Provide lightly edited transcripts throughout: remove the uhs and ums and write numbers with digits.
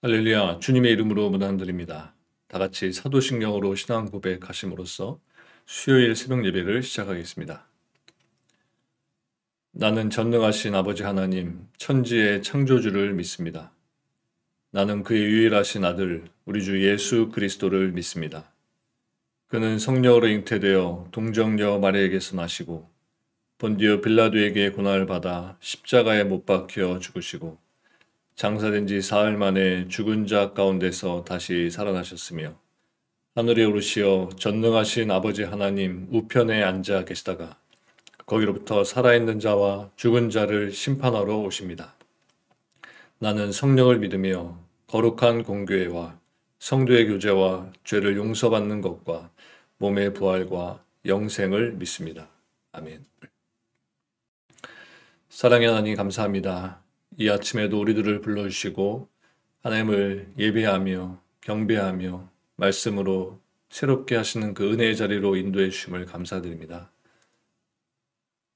할렐루야, 주님의 이름으로 문안드립니다. 다 같이 사도신경으로 신앙 고백하심으로써 수요일 새벽 예배를 시작하겠습니다. 나는 전능하신 아버지 하나님, 천지의 창조주를 믿습니다. 나는 그의 유일하신 아들, 우리 주 예수 그리스도를 믿습니다. 그는 성령으로 잉태되어 동정녀 마리아에게서 나시고 본디오 빌라도에게 고난을 받아 십자가에 못 박혀 죽으시고 장사된 지 사흘 만에 죽은 자 가운데서 다시 살아나셨으며 하늘에 오르시어 전능하신 아버지 하나님 우편에 앉아 계시다가 거기로부터 살아있는 자와 죽은 자를 심판하러 오십니다. 나는 성령을 믿으며 거룩한 공교회와 성도의 교제와 죄를 용서받는 것과 몸의 부활과 영생을 믿습니다. 아멘. 사랑의 하나님 감사합니다. 이 아침에도 우리들을 불러주시고 하나님을 예배하며 경배하며 말씀으로 새롭게 하시는 그 은혜의 자리로 인도해 주심을 감사드립니다.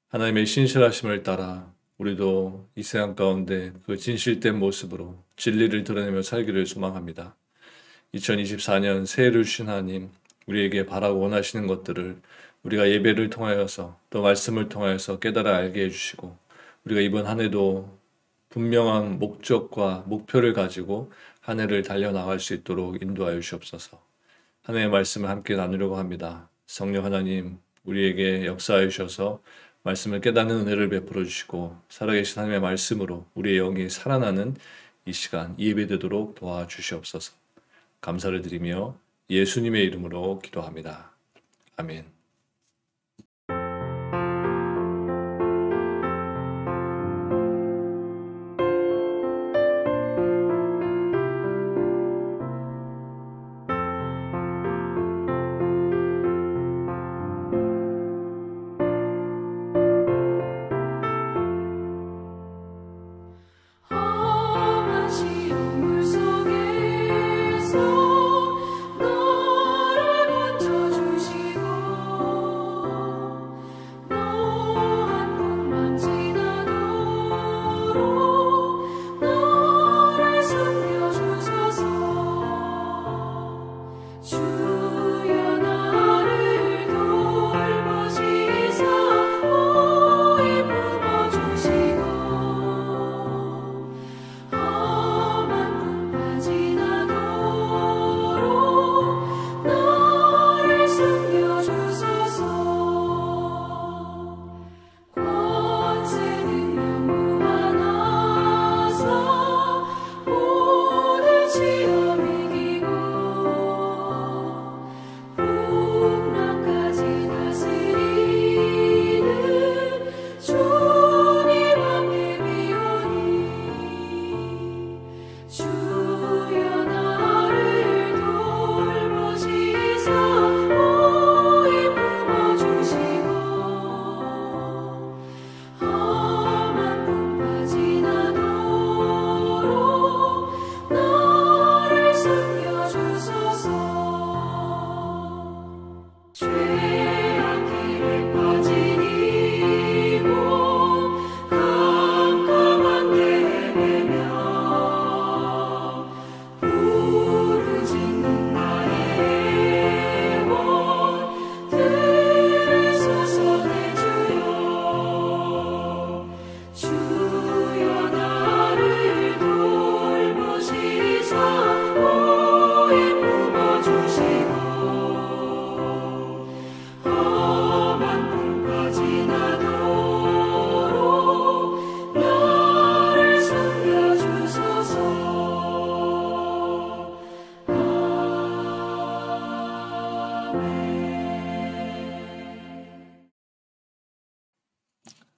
하나님의 신실하심을 따라 우리도 이 세상 가운데 그 진실된 모습으로 진리를 드러내며 살기를 소망합니다. 2024년 새해를 주신 하나님, 우리에게 바라고 원하시는 것들을 우리가 예배를 통하여서 또 말씀을 통하여서 깨달아 알게 해주시고 우리가 이번 한 해도 분명한 목적과 목표를 가지고 한 해를 달려나갈 수 있도록 인도하여 주시옵소서. 한 해의 말씀을 함께 나누려고 합니다. 성령 하나님, 우리에게 역사하여 주셔서 말씀을 깨닫는 은혜를 베풀어 주시고 살아계신 하나님의 말씀으로 우리의 영이 살아나는 이 시간 예배되도록 도와주시옵소서. 감사를 드리며 예수님의 이름으로 기도합니다. 아멘.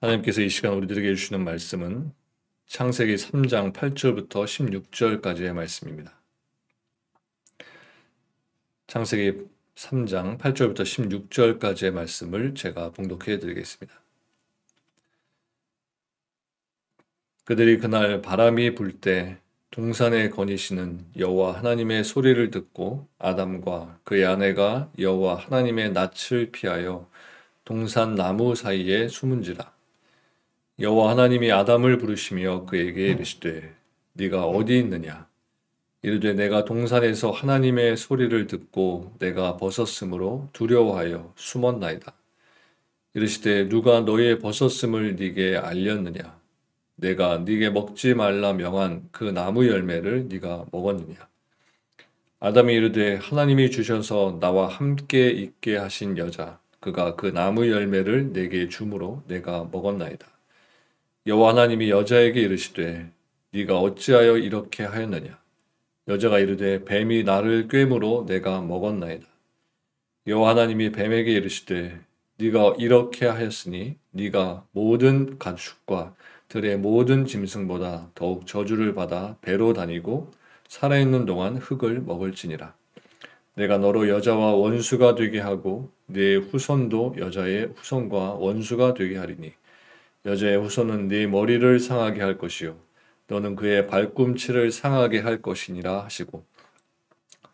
하나님께서 이 시간 우리들에게 주시는 말씀은 창세기 3장 8절부터 16절까지의 말씀입니다. 창세기 3장 8절부터 16절까지의 말씀을 제가 봉독해 드리겠습니다. 그들이 그날 바람이 불 때 동산에 거니시는 여호와 하나님의 소리를 듣고 아담과 그의 아내가 여호와 하나님의 낯을 피하여 동산 나무 사이에 숨은지라. 여호와 하나님이 아담을 부르시며 그에게 이르시되 네가 어디 있느냐? 이르되 내가 동산에서 하나님의 소리를 듣고 내가 벗었으므로 두려워하여 숨었나이다. 이르시되 누가 너의 벗었음을 네게 알렸느냐? 내가 네게 먹지 말라 명한 그 나무 열매를 네가 먹었느냐? 아담이 이르되 하나님이 주셔서 나와 함께 있게 하신 여자 그가 그 나무 열매를 내게 주므로 내가 먹었나이다. 여호와 하나님이 여자에게 이르시되 네가 어찌하여 이렇게 하였느냐? 여자가 이르되 뱀이 나를 꿰므로 내가 먹었나이다. 여호와 하나님이 뱀에게 이르시되 네가 이렇게 하였으니 네가 모든 가축과 들의 모든 짐승보다 더욱 저주를 받아 배로 다니고 살아있는 동안 흙을 먹을지니라. 내가 너로 여자와 원수가 되게 하고 네 후손도 여자의 후손과 원수가 되게 하리니 여자의 후손은 네 머리를 상하게 할 것이요 너는 그의 발꿈치를 상하게 할 것이니라 하시고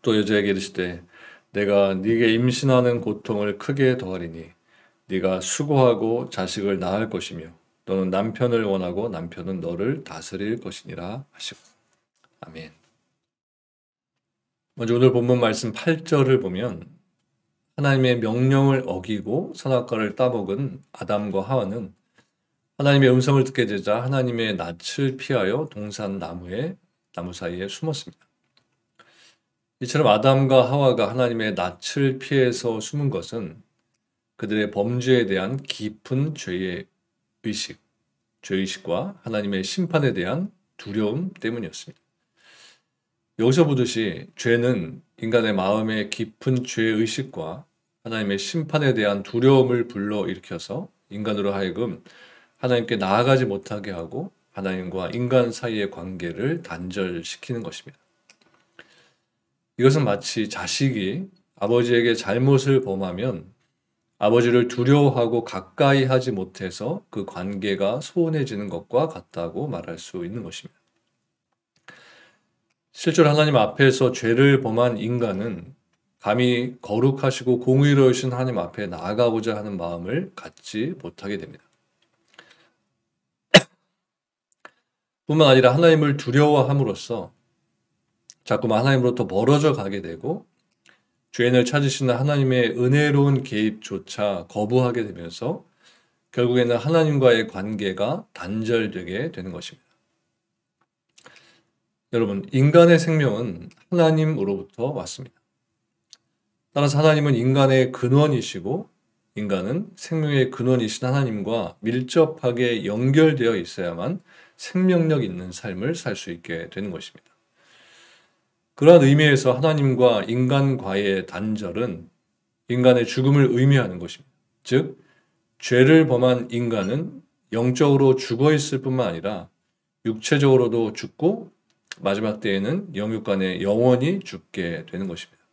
또 여자에게 이르시되 내가 네게 임신하는 고통을 크게 더하리니 네가 수고하고 자식을 낳을 것이며 너는 남편을 원하고 남편은 너를 다스릴 것이니라 하시고 아멘. 먼저 오늘 본문 말씀 8절을 보면 하나님의 명령을 어기고 선악과를 따먹은 아담과 하와는 하나님의 음성을 듣게 되자 하나님의 낯을 피하여 동산 나무 사이에 숨었습니다. 이처럼 아담과 하와가 하나님의 낯을 피해서 숨은 것은 그들의 범죄에 대한 깊은 죄의식과 하나님의 심판에 대한 두려움 때문이었습니다. 여기서 보듯이 죄는 인간의 마음의 깊은 죄의식과 하나님의 심판에 대한 두려움을 불러일으켜서 인간으로 하여금 하나님께 나아가지 못하게 하고 하나님과 인간 사이의 관계를 단절시키는 것입니다. 이것은 마치 자식이 아버지에게 잘못을 범하면 아버지를 두려워하고 가까이 하지 못해서 그 관계가 소원해지는 것과 같다고 말할 수 있는 것입니다. 실제로 하나님 앞에서 죄를 범한 인간은 감히 거룩하시고 공의로우신 하나님 앞에 나아가고자 하는 마음을 갖지 못하게 됩니다. 뿐만 아니라 하나님을 두려워함으로써 자꾸만 하나님으로부터 멀어져 가게 되고 죄인을 찾으시는 하나님의 은혜로운 개입조차 거부하게 되면서 결국에는 하나님과의 관계가 단절되게 되는 것입니다. 여러분, 인간의 생명은 하나님으로부터 왔습니다. 따라서 하나님은 인간의 근원이시고 인간은 생명의 근원이신 하나님과 밀접하게 연결되어 있어야만 생명력 있는 삶을 살 수 있게 되는 것입니다. 그러한 의미에서 하나님과 인간과의 단절은 인간의 죽음을 의미하는 것입니다. 즉, 죄를 범한 인간은 영적으로 죽어 있을 뿐만 아니라 육체적으로도 죽고 마지막 때에는 영육간에 영원히 죽게 되는 것입니다.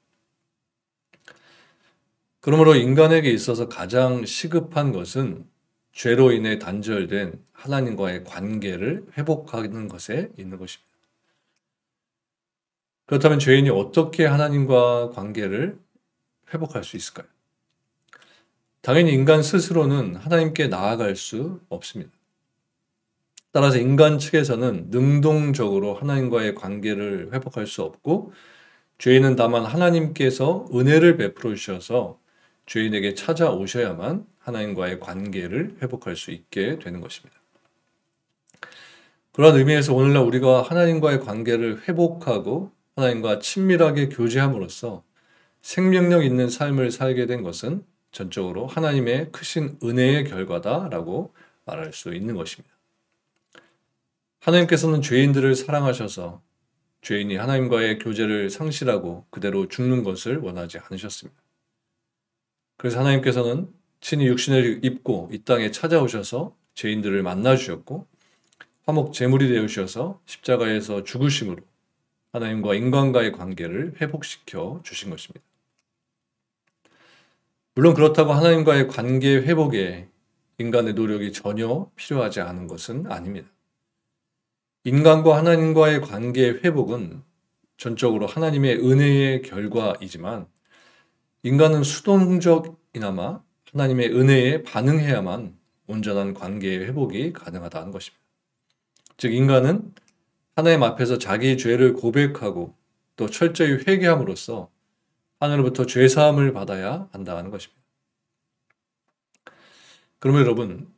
그러므로 인간에게 있어서 가장 시급한 것은 죄로 인해 단절된 하나님과의 관계를 회복하는 것에 있는 것입니다. 그렇다면 죄인이 어떻게 하나님과 관계를 회복할 수 있을까요? 당연히 인간 스스로는 하나님께 나아갈 수 없습니다. 따라서 인간 측에서는 능동적으로 하나님과의 관계를 회복할 수 없고 죄인은 다만 하나님께서 은혜를 베풀어 주셔서 죄인에게 찾아오셔야만 하나님과의 관계를 회복할 수 있게 되는 것입니다. 그런 의미에서 오늘날 우리가 하나님과의 관계를 회복하고 하나님과 친밀하게 교제함으로써 생명력 있는 삶을 살게 된 것은 전적으로 하나님의 크신 은혜의 결과다라고 말할 수 있는 것입니다. 하나님께서는 죄인들을 사랑하셔서 죄인이 하나님과의 교제를 상실하고 그대로 죽는 것을 원하지 않으셨습니다. 그래서 하나님께서는 친히 육신을 입고 이 땅에 찾아오셔서 죄인들을 만나 주셨고 화목 제물이 되어 주셔서 십자가에서 죽으심으로 하나님과 인간과의 관계를 회복시켜 주신 것입니다. 물론 그렇다고 하나님과의 관계 회복에 인간의 노력이 전혀 필요하지 않은 것은 아닙니다. 인간과 하나님과의 관계 회복은 전적으로 하나님의 은혜의 결과이지만 인간은 수동적이나마 하나님의 은혜에 반응해야만 온전한 관계의 회복이 가능하다는 것입니다. 즉 인간은 하나님 앞에서 자기 죄를 고백하고 또 철저히 회개함으로써 하늘로부터 죄사함을 받아야 한다는 것입니다. 그러면 여러분,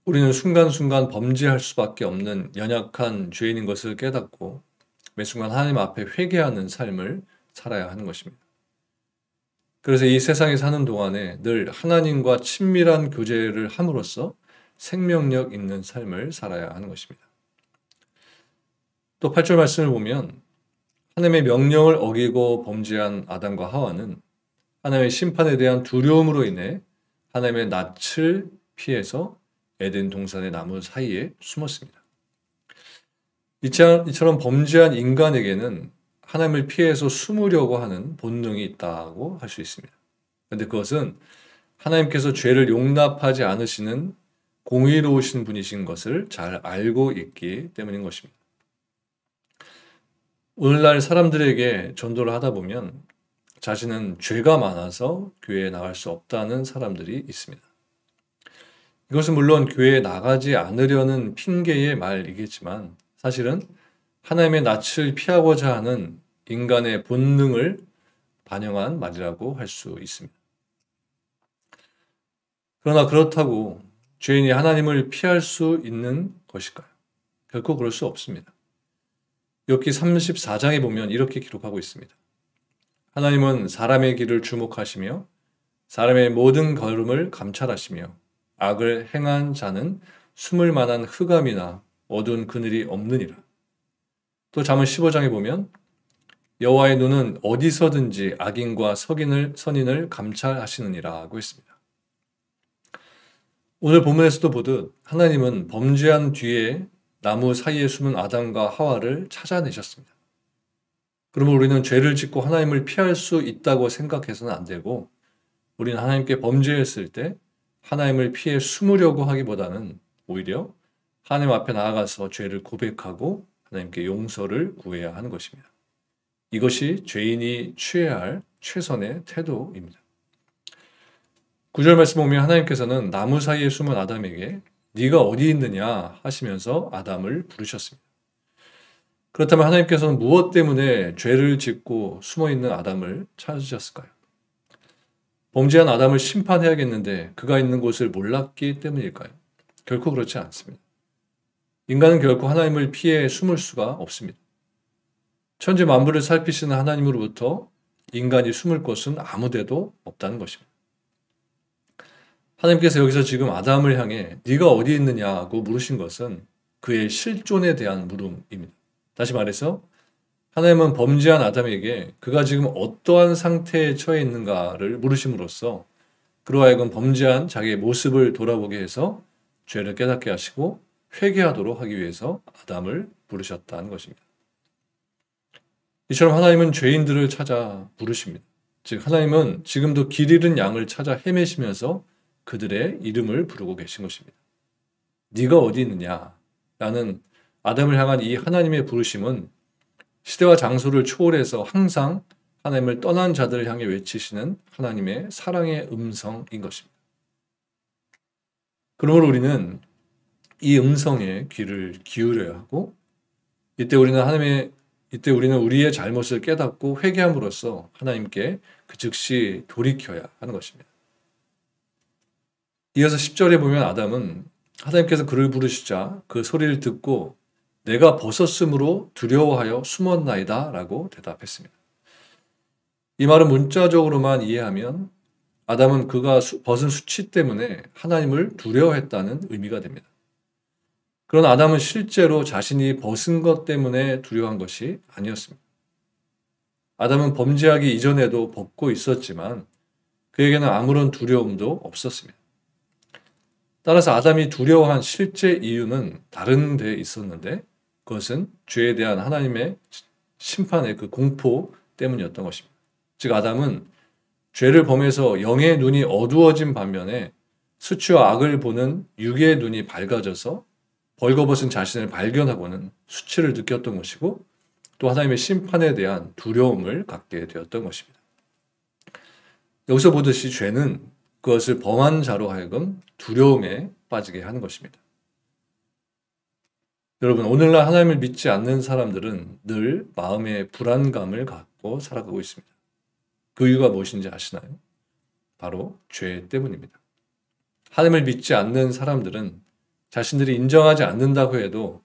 우리는 순간순간 범죄할 수밖에 없는 연약한 죄인인 것을 깨닫고 매 순간 하나님 앞에 회개하는 삶을 살아야 하는 것입니다. 그래서 이 세상에 사는 동안에 늘 하나님과 친밀한 교제를 함으로써 생명력 있는 삶을 살아야 하는 것입니다. 또 8절 말씀을 보면 하나님의 명령을 어기고 범죄한 아담과 하와는 하나님의 심판에 대한 두려움으로 인해 하나님의 낯을 피해서 에덴 동산의 나무 사이에 숨었습니다. 이처럼 범죄한 인간에게는 하나님을 피해서 숨으려고 하는 본능이 있다고 할 수 있습니다. 그런데 그것은 하나님께서 죄를 용납하지 않으시는 공의로우신 분이신 것을 잘 알고 있기 때문인 것입니다. 오늘날 사람들에게 전도를 하다 보면 자신은 죄가 많아서 교회에 나갈 수 없다는 사람들이 있습니다. 이것은 물론 교회에 나가지 않으려는 핑계의 말이겠지만 사실은 하나님의 낯을 피하고자 하는 인간의 본능을 반영한 말이라고 할 수 있습니다. 그러나 그렇다고 죄인이 하나님을 피할 수 있는 것일까요? 결코 그럴 수 없습니다. 욥기 34장에 보면 이렇게 기록하고 있습니다. 하나님은 사람의 길을 주목하시며 사람의 모든 걸음을 감찰하시며 악을 행한 자는 숨을 만한 흑암이나 어두운 그늘이 없느니라. 또 잠언 15장에 보면 여호와의 눈은 어디서든지 악인과 선인을 감찰하시느니라고 했습니다. 오늘 본문에서도 보듯 하나님은 범죄한 뒤에 나무 사이에 숨은 아담과 하와를 찾아내셨습니다. 그러면 우리는 죄를 짓고 하나님을 피할 수 있다고 생각해서는 안 되고 우리는 하나님께 범죄했을 때 하나님을 피해 숨으려고 하기보다는 오히려 하나님 앞에 나아가서 죄를 고백하고 하나님께 용서를 구해야 하는 것입니다. 이것이 죄인이 취해야 할 최선의 태도입니다. 9절 말씀 보면 하나님께서는 나무 사이에 숨은 아담에게 네가 어디 있느냐 하시면서 아담을 부르셨습니다. 그렇다면 하나님께서는 무엇 때문에 죄를 짓고 숨어있는 아담을 찾으셨을까요? 범죄한 아담을 심판해야겠는데 그가 있는 곳을 몰랐기 때문일까요? 결코 그렇지 않습니다. 인간은 결코 하나님을 피해 숨을 수가 없습니다. 천지 만물을 살피시는 하나님으로부터 인간이 숨을 곳은 아무데도 없다는 것입니다. 하나님께서 여기서 지금 아담을 향해 네가 어디 있느냐고 물으신 것은 그의 실존에 대한 물음입니다. 다시 말해서 하나님은 범죄한 아담에게 그가 지금 어떠한 상태에 처해 있는가를 물으심으로써 그로 하여금 범죄한 자기의 모습을 돌아보게 해서 죄를 깨닫게 하시고 회개하도록 하기 위해서 아담을 부르셨다는 것입니다. 이처럼 하나님은 죄인들을 찾아 부르십니다. 즉 하나님은 지금도 길 잃은 양을 찾아 헤매시면서 그들의 이름을 부르고 계신 것입니다. 네가 어디 있느냐? 라는 아담을 향한 이 하나님의 부르심은 시대와 장소를 초월해서 항상 하나님을 떠난 자들을 향해 외치시는 하나님의 사랑의 음성인 것입니다. 그러므로 우리는 이 음성에 귀를 기울여야 하고 이때 우리는 우리의 잘못을 깨닫고 회개함으로써 하나님께 그 즉시 돌이켜야 하는 것입니다. 이어서 10절에 보면 아담은 하나님께서 그를 부르시자 그 소리를 듣고 내가 벗었으므로 두려워하여 숨었나이다 라고 대답했습니다. 이 말은 문자적으로만 이해하면 아담은 그가 벗은 수치 때문에 하나님을 두려워했다는 의미가 됩니다. 그러나 아담은 실제로 자신이 벗은 것 때문에 두려워한 것이 아니었습니다. 아담은 범죄하기 이전에도 벗고 있었지만 그에게는 아무런 두려움도 없었습니다. 따라서 아담이 두려워한 실제 이유는 다른 데 있었는데 그것은 죄에 대한 하나님의 심판의 그 공포 때문이었던 것입니다. 즉 아담은 죄를 범해서 영의 눈이 어두워진 반면에 수치와 악을 보는 육의 눈이 밝아져서 벌거벗은 자신을 발견하고는 수치를 느꼈던 것이고 또 하나님의 심판에 대한 두려움을 갖게 되었던 것입니다. 여기서 보듯이 죄는 그것을 범한 자로 하여금 두려움에 빠지게 하는 것입니다. 여러분, 오늘날 하나님을 믿지 않는 사람들은 늘 마음의 불안감을 갖고 살아가고 있습니다. 그 이유가 무엇인지 아시나요? 바로 죄 때문입니다. 하나님을 믿지 않는 사람들은 자신들이 인정하지 않는다고 해도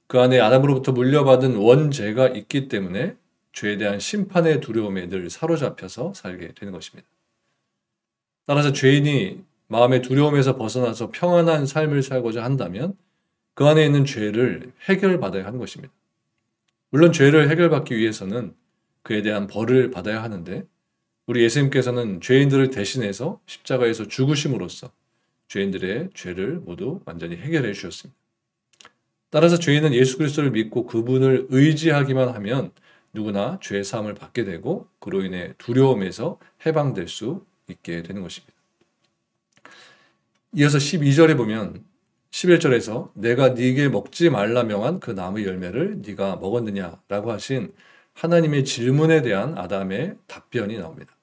그 안에 아담으로부터 물려받은 원죄가 있기 때문에 죄에 대한 심판의 두려움에 늘 사로잡혀서 살게 되는 것입니다. 따라서 죄인이 마음의 두려움에서 벗어나서 평안한 삶을 살고자 한다면 그 안에 있는 죄를 해결받아야 하는 것입니다. 물론 죄를 해결받기 위해서는 그에 대한 벌을 받아야 하는데 우리 예수님께서는 죄인들을 대신해서 십자가에서 죽으심으로써 죄인들의 죄를 모두 완전히 해결해 주셨습니다. 따라서 죄인은 예수 그리스도를 믿고 그분을 의지하기만 하면 누구나 죄 사함을 받게 되고 그로 인해 두려움에서 해방될 수 있게 되는 것입니다. 이어서 12절에 보면 11절에서 내가 네게 먹지 말라 명한 그 나무 열매를 네가 먹었느냐라고 하신 하나님의 질문에 대한 아담의 답변이 나옵니다.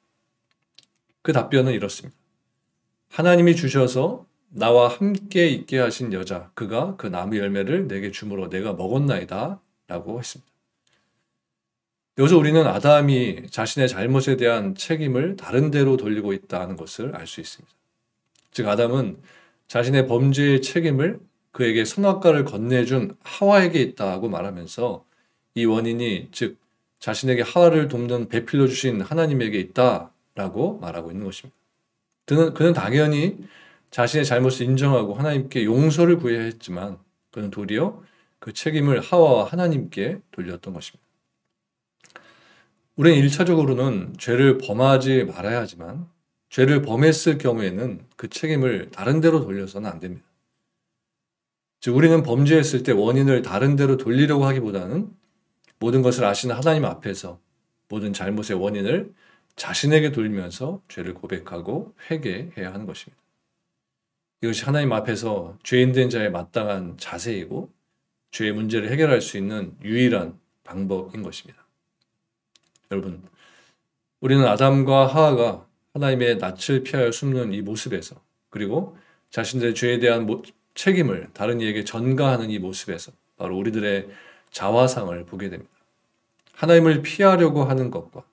그 답변은 이렇습니다. 하나님이 주셔서 나와 함께 있게 하신 여자, 그가 그 나무 열매를 내게 주므로 내가 먹었나이다 라고 했습니다. 여기서 우리는 아담이 자신의 잘못에 대한 책임을 다른 데로 돌리고 있다는 것을 알 수 있습니다. 즉 아담은 자신의 범죄의 책임을 그에게 선악과를 건네준 하와에게 있다고 말하면서 이 원인이 즉 자신에게 하와를 돕는 배필로 주신 하나님에게 있다라고 말하고 있는 것입니다. 그는 당연히 자신의 잘못을 인정하고 하나님께 용서를 구해야 했지만 그는 도리어 그 책임을 하와와 하나님께 돌렸던 것입니다. 우리는 1차적으로는 죄를 범하지 말아야 하지만 죄를 범했을 경우에는 그 책임을 다른 데로 돌려서는 안 됩니다. 즉 우리는 범죄했을 때 원인을 다른 데로 돌리려고 하기보다는 모든 것을 아시는 하나님 앞에서 모든 잘못의 원인을 자신에게 돌리면서 죄를 고백하고 회개해야 하는 것입니다. 이것이 하나님 앞에서 죄인된 자의 마땅한 자세이고 죄의 문제를 해결할 수 있는 유일한 방법인 것입니다. 여러분, 우리는 아담과 하와가 하나님의 낯을 피하여 숨는 이 모습에서 그리고 자신들의 죄에 대한 책임을 다른 이에게 전가하는 이 모습에서 바로 우리들의 자화상을 보게 됩니다. 하나님을 피하려고 하는 것과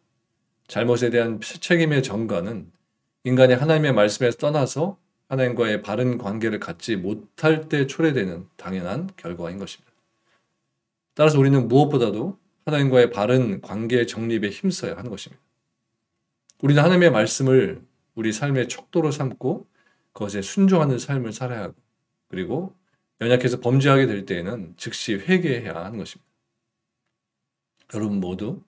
잘못에 대한 책임의 전가는 인간이 하나님의 말씀에서 떠나서 하나님과의 바른 관계를 갖지 못할 때 초래되는 당연한 결과인 것입니다. 따라서 우리는 무엇보다도 하나님과의 바른 관계 정립에 힘써야 하는 것입니다. 우리는 하나님의 말씀을 우리 삶의 척도로 삼고 그것에 순종하는 삶을 살아야 하고 그리고 연약해서 범죄하게 될 때에는 즉시 회개해야 하는 것입니다. 여러분 모두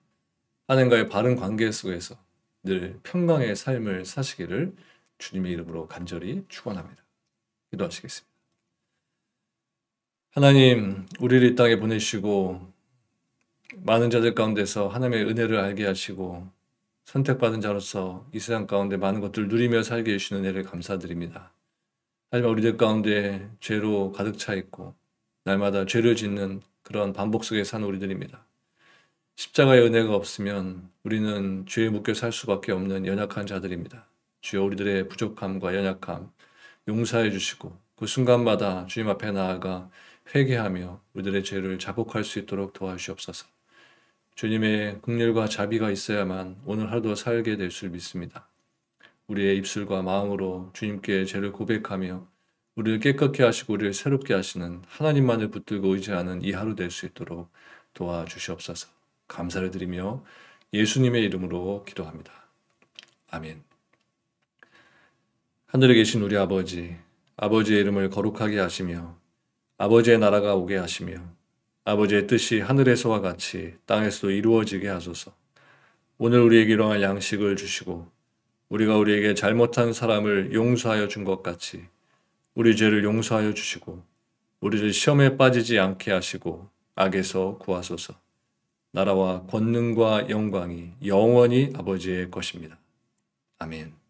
하나님과의 바른 관계 속에서 늘 평강의 삶을 사시기를 주님의 이름으로 간절히 축원합니다. 기도하시겠습니다. 하나님, 우리를 이 땅에 보내시고 많은 자들 가운데서 하나님의 은혜를 알게 하시고 선택받은 자로서 이 세상 가운데 많은 것들을 누리며 살게 해주시는 은혜를 감사드립니다. 하지만 우리들 가운데 죄로 가득 차 있고 날마다 죄를 짓는 그런 반복 속에 사는 우리들입니다. 십자가의 은혜가 없으면 우리는 죄에 묶여 살 수밖에 없는 연약한 자들입니다. 주여 우리들의 부족함과 연약함 용서해 주시고 그 순간마다 주님 앞에 나아가 회개하며 우리들의 죄를 자복할 수 있도록 도와주시옵소서. 주님의 긍휼과 자비가 있어야만 오늘 하루도 살게 될 줄 믿습니다. 우리의 입술과 마음으로 주님께 죄를 고백하며 우리를 깨끗게 하시고 우리를 새롭게 하시는 하나님만을 붙들고 의지하는 이 하루 될 수 있도록 도와주시옵소서. 감사를 드리며 예수님의 이름으로 기도합니다. 아멘. 하늘에 계신 우리 아버지, 아버지의 이름을 거룩하게 하시며 아버지의 나라가 오게 하시며 아버지의 뜻이 하늘에서와 같이 땅에서도 이루어지게 하소서. 오늘 우리에게 일용할 양식을 주시고 우리가 우리에게 잘못한 사람을 용서하여 준 것 같이 우리 죄를 용서하여 주시고 우리를 시험에 빠지지 않게 하시고 악에서 구하소서. 나라와 권능과 영광이 영원히 아버지의 것입니다. 아멘.